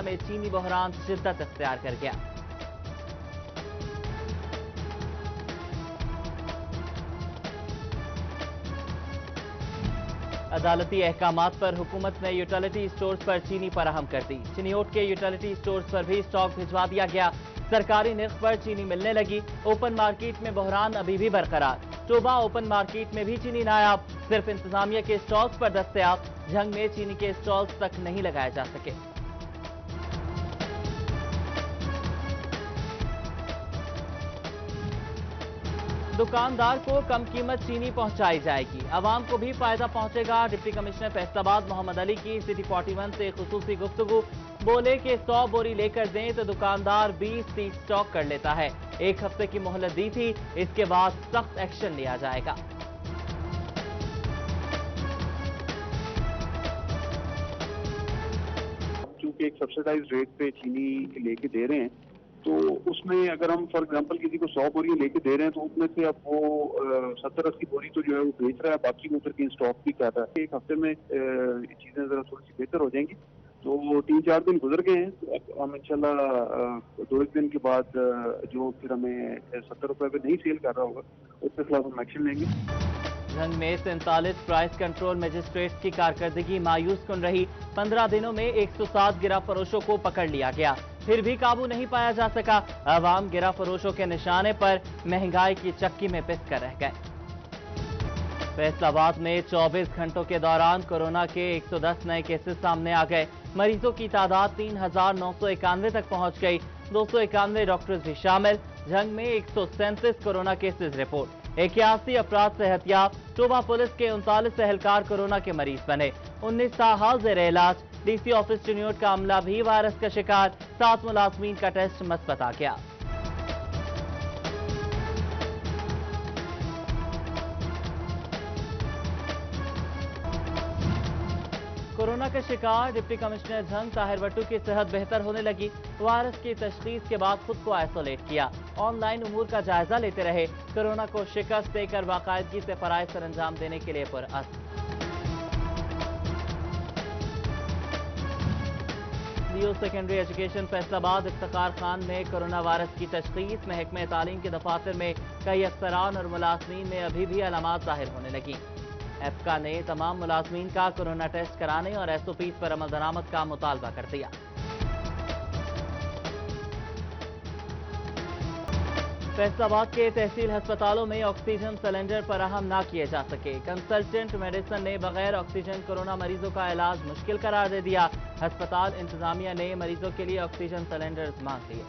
में चीनी बहरान शिद्दत इख्तियार कर गया। अदालती अहकामात पर हुकूमत ने यूटिलिटी स्टोर्स पर चीनी फराहम कर दी। चिनियोट के यूटिलिटी स्टोर्स पर भी स्टॉक भिजवा दिया गया। सरकारी निर्ख पर चीनी मिलने लगी। ओपन मार्केट में बहरान अभी भी बरकरार। टोबा ओपन मार्केट में भी चीनी नायाब। सिर्फ इंतजामिया के स्टॉल्स पर दस्तयाब। झंग में चीनी के स्टॉल्स तक नहीं लगाए जा सके। दुकानदार को कम कीमत चीनी पहुंचाई जाएगी। आवाम को भी फायदा पहुंचेगा। डिप्टी कमिश्नर फैसलाबाद मोहम्मद अली की सिटी 41 से खुसूसी गुफ्तगू। बोले कि 100 बोरी लेकर दें तो दुकानदार 20-30 स्टॉक कर लेता है। 1 हफ्ते की मोहलत दी थी, इसके बाद सख्त एक्शन लिया जाएगा। चूंकि एक सब्सिडाइज रेट पे चीनी लेके दे रहे हैं, तो उसमें अगर हम फॉर एग्जांपल किसी को 100 बोरी लेके दे रहे हैं, तो उसमें से अब वो 70-80 बोरी तो जो है वो बेच रहा है, बाकी वो फिर कहीं स्टॉक भी कर रहा है। 1 हफ्ते में चीजें जरा थोड़ी सी बेहतर हो जाएंगी। तो 3-4 दिन गुजर गए हैं, तो अब हम इंशाल्लाह 2-1 दिन के बाद जो फिर हमें 70 रुपए पे नहीं सेल कर रहा होगा, उसके खिलाफ हम एक्शन लेंगे। झंग में 47 प्राइस कंट्रोल मजिस्ट्रेट्स की कारकर्दगी मायूस कुन रही। 15 दिनों में 107 गिरा फरोशों को पकड़ लिया गया, फिर भी काबू नहीं पाया जा सका। अवाम गिरा फरोशों के निशाने पर महंगाई की चक्की में पिस कर रह गए। फैसलाबाद में 24 घंटों के दौरान कोरोना के 110 नए केसेस सामने आ गए। मरीजों की तादाद 3,991 तक पहुंच गई। 291 डॉक्टर्स भी शामिल। झंग में 137 कोरोना केसेस रिपोर्ट। 81 अफराद सेहतियाब। टोबा पुलिस के 39 एहलकार कोरोना के मरीज बने। 19 ताहाल जेर इलाज। डीसी ऑफिस चिनियोट का अमला भी वायरस का शिकार। 7 मुलाजमीन का टेस्ट मस्बत आ गया। कोरोना का शिकार डिप्टी कमिश्नर झंग ताहिर वट्टू की सेहत बेहतर होने लगी। वायरस की तशखीस के बाद खुद को आइसोलेट किया। ऑनलाइन उमूर का जायजा लेते रहे। कोरोना को शिकस्त देकर बाकायदगी से फराइज सर अंजाम देने के लिए पुरअज़्म। लियो सेकेंडरी एजुकेशन फैसलाबाद इफ्तिखार खान में कोरोना वायरस की तशखीस। महकमे तालीम के दफातर में कई अफसरान और मुलाजमीन में अभी भी अलामात जाहिर होने लगी। एफका ने तमाम मुलाजमीन का कोरोना टेस्ट कराने और SOPs पर अमल दरामद का मुतालबा कर दिया। फैसलाबाद के तहसील अस्पतालों में ऑक्सीजन सिलेंडर फराहम न किए जा सके। कंसल्टेंट मेडिसिन ने बगैर ऑक्सीजन कोरोना मरीजों का इलाज मुश्किल करार दे दिया। अस्पताल इंतजामिया ने मरीजों के लिए ऑक्सीजन सिलेंडर मांग लिए।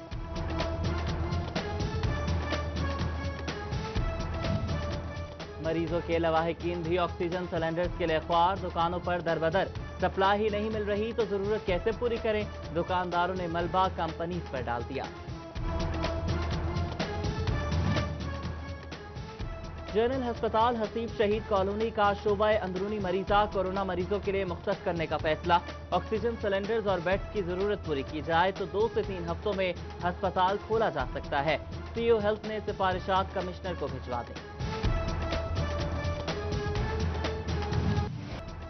मरीजों के लवाहिकीन भी ऑक्सीजन सिलेंडर्स के लिए ख्वार। दुकानों पर दरबदर सप्लाई ही नहीं मिल रही तो जरूरत कैसे पूरी करें। दुकानदारों ने मलबा कंपनीज पर डाल दिया। जनरल अस्पताल हसीब शहीद कॉलोनी का शोबा अंदरूनी मरीजा कोरोना मरीजों के लिए मुख्तस करने का फैसला। ऑक्सीजन सिलेंडर्स और बेड्स की जरूरत पूरी की जाए तो 2 से 3 हफ्तों में अस्पताल खोला जा सकता है। CO हेल्थ ने सिफारिशात कमिश्नर को भिजवा दी।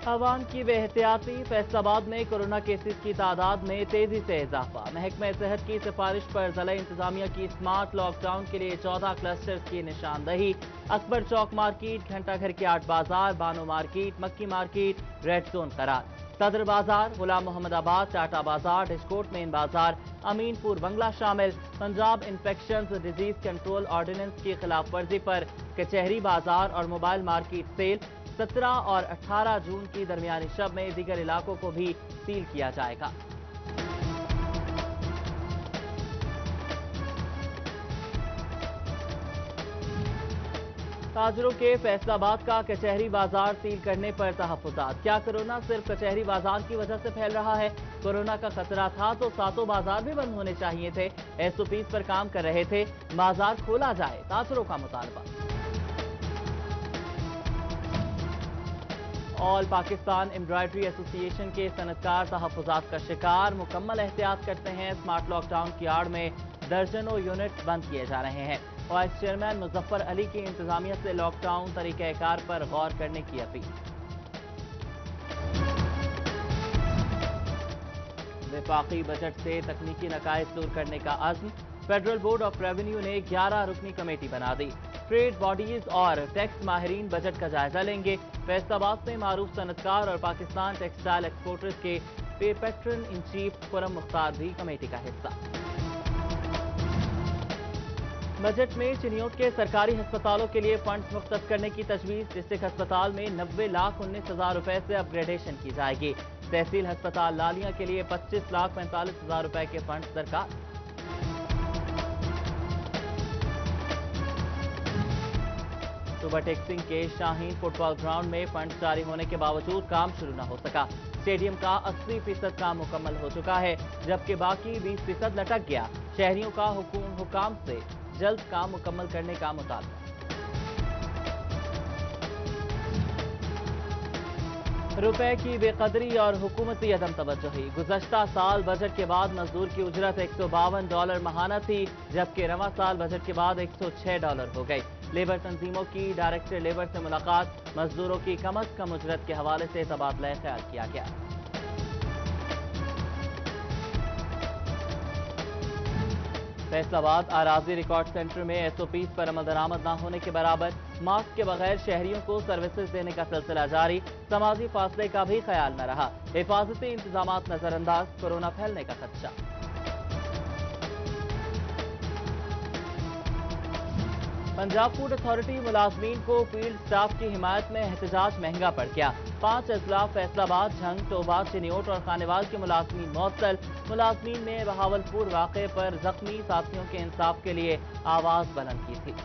अवाम की बेहतियाती। फैसलाबाद में कोरोना केसेस की तादाद में तेजी से इजाफा। महकमे सेहत की सिफारिश पर जिला इंतजामिया की स्मार्ट लॉकडाउन के लिए 14 क्लस्टर्स की निशानदही। अकबर चौक मार्केट, घंटाघर के 8 बाजार, बानो मार्केट, मक्की मार्केट रेड जोन करार। सदर बाजार, गुलाम मोहम्मद आबाद, टाटा बाजार, डिस्कोट मेन बाजार, अमीनपुर बंगला शामिल। Punjab infections disease control ordinance की खिलाफ वर्जी पर कचहरी बाजार और मोबाइल मार्केट सेल। 17 और 18 जून की दरमियानी शब में दीगर इलाकों को भी सील किया जाएगा। ताजरों के फैसलाबाद का कचहरी बाजार सील करने पर तहफ्फुज़ात। क्या कोरोना सिर्फ कचहरी बाजार की वजह से फैल रहा है? कोरोना का खतरा था तो सातों बाजार भी बंद होने चाहिए थे। SOPs पर काम कर रहे थे। बाजार खोला जाए, ताजरों का मुतालबा। ऑल पाकिस्तान एम्ब्रॉयडरी एसोसिएशन के सनतकार तहफ्फुज़ात का शिकार। मुकम्मल एहतियात करते हैं। स्मार्ट लॉकडाउन की आड़ में दर्जनों यूनिट बंद किए जा रहे हैं। वाइस चेयरमैन मुजफ्फर अली की इंतजामिया से लॉकडाउन तरीक़ेकार पर गौर करने की अपील। वफाकी बजट से तकनीकी नकाइस दूर करने का अज़्म। फेडरल बोर्ड ऑफ रेवेन्यू ने 11 रुकनी कमेटी बना दी। ट्रेड बॉडीज और टैक्स माहिरीन बजट का जायजा लेंगे। फैसलाबाद में मारूफ सनतकार और पाकिस्तान टेक्सटाइल एक्सपोर्टर्स के patron in chief Khurram Mukhtar भी कमेटी का हिस्सा। बजट में चिन्योट के सरकारी अस्पतालों के लिए फंड्स मुख्तस करने की तजवीज़। डिस्ट्रिक्ट अस्पताल में 90,19,000 रुपए से अपग्रेडेशन की जाएगी। तहसील अस्पताल लालिया के लिए 25,45,000 रुपए के फंड्स दरकार। सुबह टेक्सिंग के शाहीन फुटबॉल ग्राउंड में फंड जारी होने के बावजूद काम शुरू न हो सका। स्टेडियम का 80% काम मुकम्मल हो चुका है, जबकि बाकी 20% लटक गया। शहरियों का हुकाम से जल्द काम मुकम्मल करने का मुतालबा। रुपए की बेकदरी और हुकूमती अदम तवज्जुही। गुज़श्ता साल बजट के बाद मजदूर की उजरत $152 माहाना थी, जबकि रवा साल बजट के बाद $106 हो गई। लेबर तंजीमों की डायरेक्टर लेबर से मुलाकात। मजदूरों की कम अज कम उजरत के हवाले से तबादला ख्याल किया गया। फैसलाबाद आराजी रिकॉर्ड सेंटर में SOPs पर अमल दरामद न होने के बराबर। मास्क के बगैर शहरियों को सर्विसेज देने का सिलसिला जारी। समाजी फासले का भी ख्याल न रहा। हिफाजती इंतजामात नजरअंदाज। कोरोना फैलने का खदशा। पंजाब फूड अथॉरिटी मुलाजमीन को फील्ड स्टाफ की हिमायत में एहतजाज महंगा पड़ गया। 5 अजला फैसलाबाद, झंग, टोबा, चिन्योट और खानेवाल के मुलाजमीन मुअत्तल। मुलाजमीन ने बहावलपुर वाक़े पर जख्मी साथियों के इंसाफ के लिए आवाज बुलंद की थी।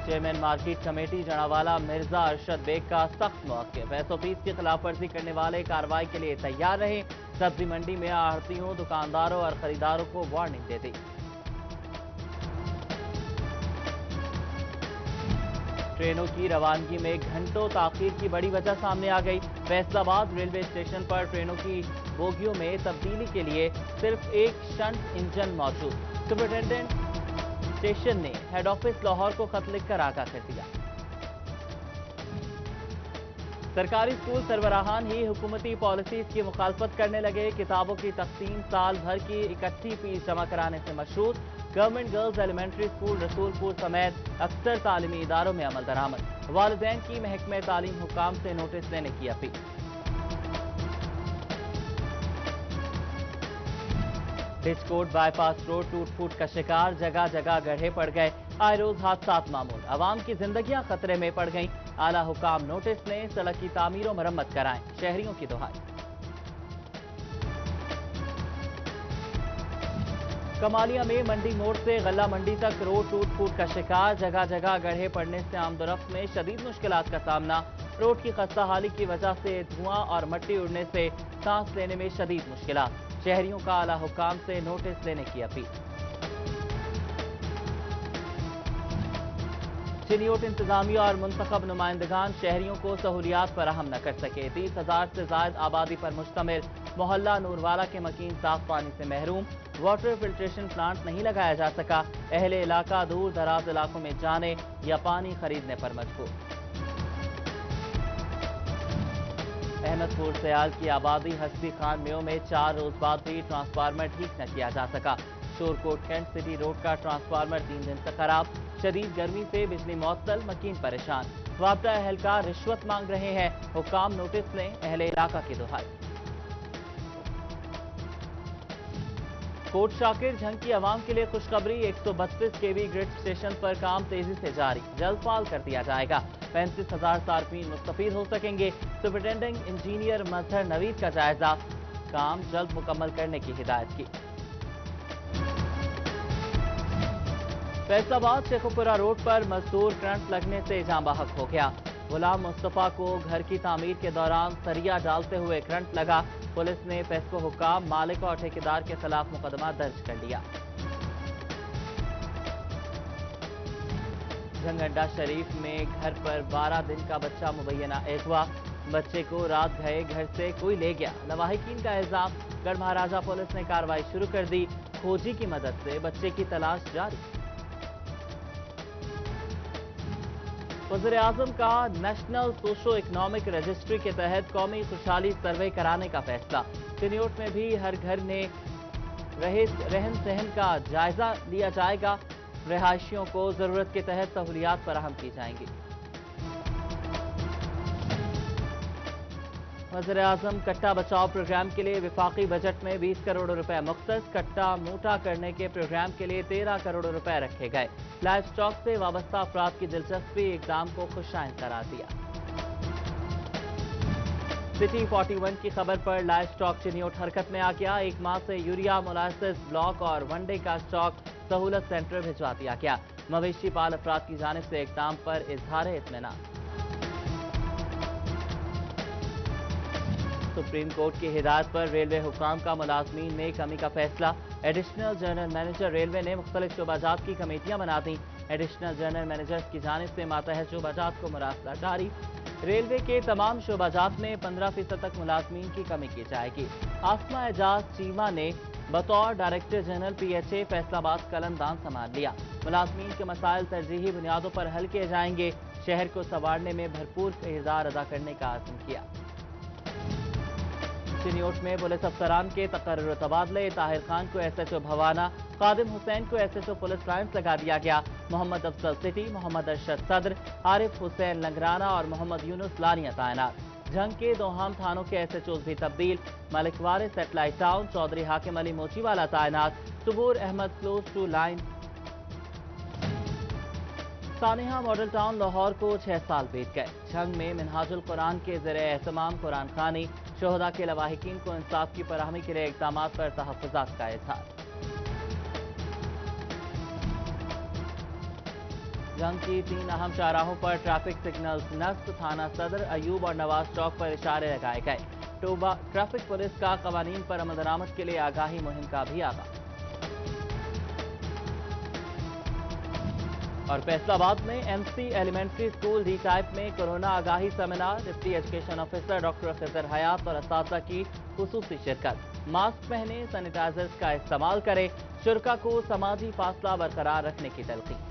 Chairman market committee Janawala Mirza Arshad Baig का सख्त मौक़िफ़। SOPs की खिलाफ वर्जी करने वाले कार्रवाई के लिए तैयार रहे। सब्जी मंडी में आढ़तियों, दुकानदारों और खरीदारों को वार्निंग दे दी। ट्रेनों की रवानगी में घंटों ताखीर की बड़ी वजह सामने आ गई। फैसलाबाद रेलवे स्टेशन पर ट्रेनों की बोगियों में तब्दीली के लिए सिर्फ एक शंट इंजन मौजूद। सुपरिटेंडेंट स्टेशन ने हेड ऑफिस लाहौर को खत लिखकर आगाह कर दिया। सरकारी स्कूल सरबराहान ही हुकूमती पॉलिसीज की मुखालफत करने लगे। किताबों की तकसीम साल भर की इकट्ठी फीस जमा कराने से मशहूर। Government girls elementary school Rasulpur समेत अक्सर तालीमी इदारों में अमल दरामद। वालिदैन की महकमे तालीम हुकाम से नोटिस देने की अपील। डिचकोट बाईपास रोड टूट फूट का शिकार। जगह जगह गड्ढे पड़ गए। आए रोज हादसात मामूल। आवाम की जिंदगियां खतरे में पड़ गईं। आला हुकाम नोटिस ने सड़क की तामीर और मरम्मत कराएं। शहरियों की दुहाई। कमालिया में मंडी मोड़ से गल्ला मंडी तक रोड टूट फूट का शिकार। जगह जगह गड्ढे पड़ने से आमदोरफ्त में शदीद मुश्किलात का सामना। रोड की खस्ता हाली की वजह से धुआं और मिट्टी उड़ने से सांस लेने में शदीद मुश्किलात। शहरियों का आला हुकाम से नोटिस लेने की अपील। चिन्योट इंतजामिया और मुंतखब नुमाइंदगान शहरियों को सहूलियात फराहम न कर सके। 30,000 से ज्यादा आबादी पर मुश्तमिल मोहल्ला नूरवाला के मकीन साफ पानी से महरूम। वाटर फिल्ट्रेशन प्लांट नहीं लगाया जा सका। अहले इलाका दूर दराज इलाकों में जाने या पानी खरीदने पर मजबूर। अहमदपुर सयाल की आबादी हस्ती खान मेयो में 4 रोज बाद भी ट्रांसफार्मर ठीक न किया जा सका। शोरकोट कैंट सिटी रोड का ट्रांसफार्मर 3 दिन से खराब। शदीद गर्मी से बिजली मुअत्तल, मकीन परेशान। वापडा एहलकार रिश्वत मांग रहे हैं। हुकाम नोटिस लें। अहले इलाका की दुहाई। कोट शाकिर झंग की आवाम के लिए खुशखबरी। 132 kV ग्रिड स्टेशन पर काम तेजी से जारी। जल्द फाल कर दिया जाएगा। 35,000 सार्फिन मुस्तफीद हो सकेंगे। सुपरिटेंडिंग इंजीनियर मजहर नवीद का जायजा। काम जल्द मुकम्मल करने की हिदायत की। फैसलाबाद शेखुपुरा रोड पर मजदूर करंट लगने से जाँ बहक हो गया। गुलाम मुस्तफा को घर की तामीर के दौरान सरिया डालते हुए करंट लगा। पुलिस ने पेस्को हुकाम, मालिक और ठेकेदार के खिलाफ मुकदमा दर्ज कर लिया। झंगंडा शरीफ में घर पर 12 दिन का बच्चा मुबैना अगवा। बच्चे को रात गए घर से कोई ले गया। लवाहिकीन का इल्जाम। गढ़ महाराजा पुलिस ने कार्रवाई शुरू कर दी। खोजी की मदद से बच्चे की तलाश जारी। वज़ीर आज़म का नेशनल सोशो इकनॉमिक रजिस्ट्री के तहत कौमी खुशहाली सर्वे कराने का फैसला। चिन्योट में भी हर घर ने रहन सहन का जायजा लिया जाएगा। रिहायशियों को जरूरत के तहत सहूलियात फराहम की जाएंगी। वज़ीर आज़म कट्टा बचाओ प्रोग्राम के लिए विफाकी बजट में 20 करोड़ रुपए मुख्तस। कट्टा मोटा करने के प्रोग्राम के लिए 13 करोड़ रुपए रखे गए। लाइव स्टॉक से वाबस्ता अफराद की दिलचस्पी इकदाम को खुशाइन करार दिया। सिटी 41 की खबर पर लाइव स्टॉक चिन्योट हरकत में आ गया। एक माह से यूरिया, मोलासिस ब्लॉक और वनडे का स्टॉक सहूलत सेंटर भिजवा दिया गया। मवेशी पाल अफराद की जानिब से इकदाम पर इजहार इत्मीनान। सुप्रीम कोर्ट की हिदायत पर रेलवे हुकाम का मुलाजमीन में कमी का फैसला। एडिशनल जनरल मैनेजर रेलवे ने मुख्तलिफ शोबाजात की कमेटियां बना दी। एडिशनल जनरल मैनेजर की जानिब से मातहत शोबाजात को मुरासला जारी। रेलवे के तमाम शोबाजात में 15% तक मुलाजमीन की कमी की जाएगी। आसमा एजाज चीमा ने बतौर डायरेक्टर जनरल PHA फैसलाबाद कलमदान संभाल लिया। मुलाजमीन के मसाइल तरजीही बुनियादों पर हल किए जाएंगे। शहर को संवारने में भरपूर किरदार अदा करने का आज़म किया। चिन्योट में पुलिस अफसरान के तकर्रुर तबादले। ताहिर खान को SHO भवाना, कादिम हुसैन को SHO पुलिस लाइन्स लगा दिया गया। मोहम्मद अफजल सिटी, मोहम्मद अरशद सदर, आरिफ हुसैन लंगराना और मोहम्मद यूनुस लानिया तैनात। जंग के दोहाम थानों के SHOs भी तब्दील। मलिकवारे सेटेलाइट टाउन, चौधरी हाकिम अली मोचीवाला तैनात। Subur Ahmed close to line. सानिहा मॉडल टाउन लाहौर को 6 साल बीत गए। जंग में मिनहाजुल कुरान के ज़रिए एहतमाम कुरान खानी। शोहदा के लवाहिकीन को इंसाफ की फराहमी के लिए इक़दामात पर तहफ़्फ़ुज़ात का इज़हार। जंग की 3 अहम शाहराहों पर ट्रैफिक सिग्नल्स नस्ब। थाना सदर, अयूब और नवाज चौक पर इशारे लगाए गए। ट्रैफिक पुलिस का कवानीन पर अमल दरामद के लिए आगाही मुहिम का भी आगाज। और फैसलाबाद में MC elementary school D type में कोरोना आगाही seminar. Deputy education officer doctor Khizar Hayat और असातिज़ा की खुसूसी शिरकत। मास्क पहने, सैनिटाइजर्स का इस्तेमाल करें। शुरका को समाजी फासला बरकरार रखने की तलकीन।